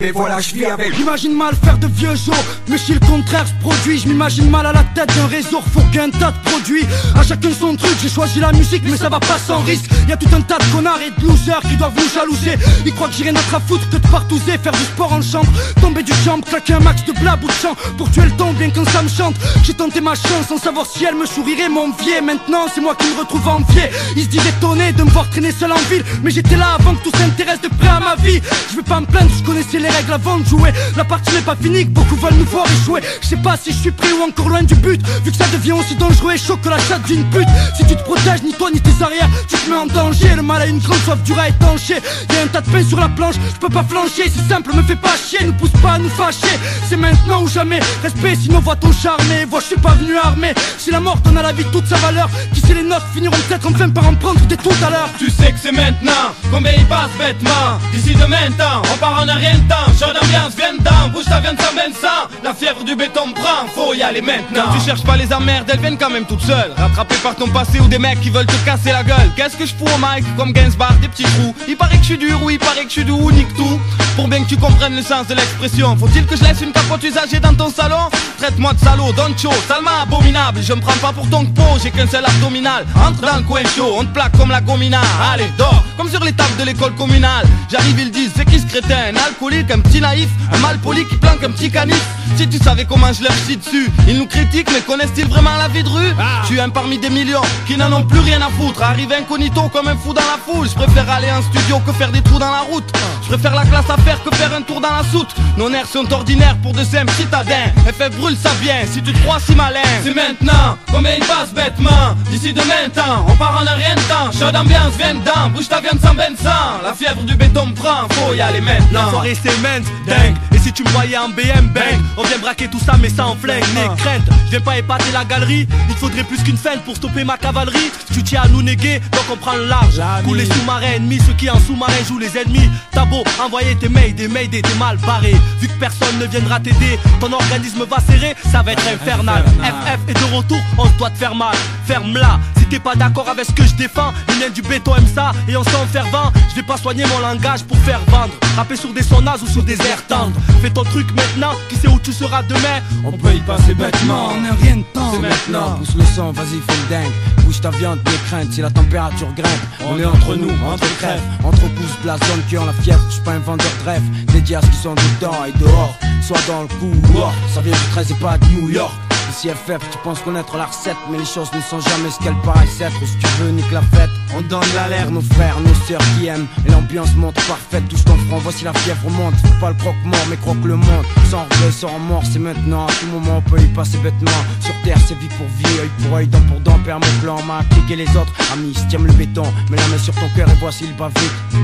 Et voilà, je vis avec. J'imagine mal faire de vieux os, mais si le contraire se produit, je m'imagine mal à la tête d'un réseau refourgué un tas de produits. À chacun son truc, j'ai choisi la musique, mais ça va pas sans risque. Y'a tout un tas de connards et de losers qui doivent nous jalouser. Ils croient que j'ai rien d'autre à foutre que de partouzer, faire du sport en chambre, tomber du champ, claquer un max de blab ou de chant pour tuer le temps bien quand ça me chante. J'ai tenté ma chance sans savoir si elle me sourirait, m'envier. Maintenant c'est moi qui me retrouve envié. Ils se disent étonnés de me voir traîner seul en ville, mais j'étais là avant que tout s'intéresse de près à ma vie. Je vais pas me plaindre, je connaissais les règles avant de jouer. La partie n'est pas finie, que beaucoup veulent nous voir échouer. Je sais pas si je suis pris ou encore loin du but, vu que ça devient aussi dangereux et chaud que la chatte d'une pute. Si tu te protèges, ni toi ni tes arrières, tu te mets en danger. Le mal a une grande soif dure à étancher. Y'a un tas de pain sur la planche, je peux pas flancher. C'est simple, me fais pas chier, ne pousse pas à nous fâcher. C'est maintenant ou jamais, respect sinon vois ton charmé. Vois je suis pas venu armé, si la mort donne à la vie toute sa valeur. Qui sait les nôtres finiront peut-être enfin par en prendre des tout à l'heure. Tu sais que c'est maintenant, combien il passe bêtement. D'ici demain temps, on part en un rien de temps. Chaud d'ambiance, viens dedans, bouge ta viande sans Vincent. La fièvre du béton me prend, faut y aller maintenant. Tu cherches pas les emmerdes, elles viennent quand même toutes seules. Rattrapées par ton passé ou des mecs qui veulent te casser la gueule. Qu'est-ce que je fous au mic, comme Gainsbourg, des petits trous. Il paraît que je suis dur, oui, il paraît que je suis doux, nique tout. Pour bien que tu comprennes le sens de l'expression, faut-il que je laisse une capote usagée dans ton salon? Traite-moi de salaud, don't show, salement abominable. Je me prends pas pour ton pot, j'ai qu'un seul abdominal. Entre dans le coin chaud, on te plaque comme la gomina. Allez, dors, comme sur les tables de l'école communale. J'arrive, ils disent, c'est qui ce crétin? Un alcoolique, un petit naïf, un malpoli qui planque un petit canif. Si tu savais comment je leur chie dessus. Ils nous critiquent, mais connaissent-ils vraiment la vie de rue? Je suis un parmi des millions qui n'en ont plus rien à foutre. Arrive incognito comme un fou dans la foule. Je préfère aller en studio que faire des trous dans la route. Je préfère la classe à faire que faire un tour dans la soute. Nos nerfs sont ordinaires pour de simples citadins. FF brûle ça bien, si tu te crois si malin. C'est maintenant, combien il passe bêtement. D'ici demain temps, on part en un rien de temps. Chaud d'ambiance, viens dedans, bouge ta viande sans Vincent. La fièvre du béton me prend, faut y aller maintenant. La soirée c'est immense, dingue. Et si tu me voyais en BM, bang. On vient braquer tout ça mais sans flingue, n'aie crainte. Je viens pas épater la galerie. Il faudrait plus qu'une feinte pour stopper ma cavalerie. Tu tiens à nous néguer, donc on prend le large. Couler sous-marins ennemis, ceux qui en sous-marin jouent les ennemis. T'as beau envoyer tes mails, t'es mal barré. Vu que personne ne viendra t'aider, ton organisme va serrer, ça va être infernal. FF est de retour, on doit te faire mal. Ferme-la, si t'es pas d'accord avec ce que je défends. Les nains du béton aiment ça et on s'en fervent. Je vais pas soigner mon langage pour faire vendre. Rapper sur des sonnages ou sur des airs tendres. Fais ton truc maintenant, qui sait où tu seras demain. On peut y passer bêtement, On a rien de temps. c'est maintenant. Pousse le sang, vas-y fais le dingue. Bouge ta viande, les craintes, si la température grimpe. On est entre nous, entre crèves, entre pousses de la zone qui ont la fièvre. Je suis pas un vendeur de rêve, dédié à ceux qui sont dedans et dehors. Soit dans le coup, dehors, ça vient du 13 et pas de New York. Ici FF, tu penses connaître la recette, mais les choses ne sont jamais ce qu'elles paraissent être. Si tu veux, nique la fête, on donne l'alerte. Nos frères, nos sœurs qui aiment, et l'ambiance monte parfaite. Touche ton front, voici la fièvre monte. Faut pas le croque-mort, mais croque le monde. Sans regret, sans remords, c'est maintenant. À tout moment, on peut y passer bêtement. Sur terre, c'est vie pour vie, œil pour œil, dent pour dent. Père mon plan, m'a cliqué les autres. Amis, tiens le béton, mets la main sur ton cœur et voici le bas vite.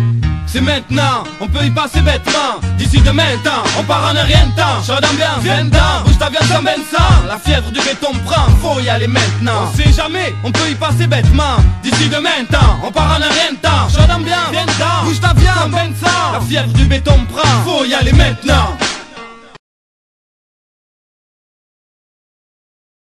C'est maintenant, on peut y passer bêtement. D'ici demain temps, on part en un rien de temps. Chaud d'ambiance, viens dedans, bouge ta viande sans Vincent. La fièvre du béton me prend, faut y aller maintenant. On sait jamais, on peut y passer bêtement. D'ici demain temps, on part en un rien de temps. Chaud d'ambiance, viens dedans, bouge ta viande sans Vincent. La fièvre du béton me prend, faut y aller maintenant.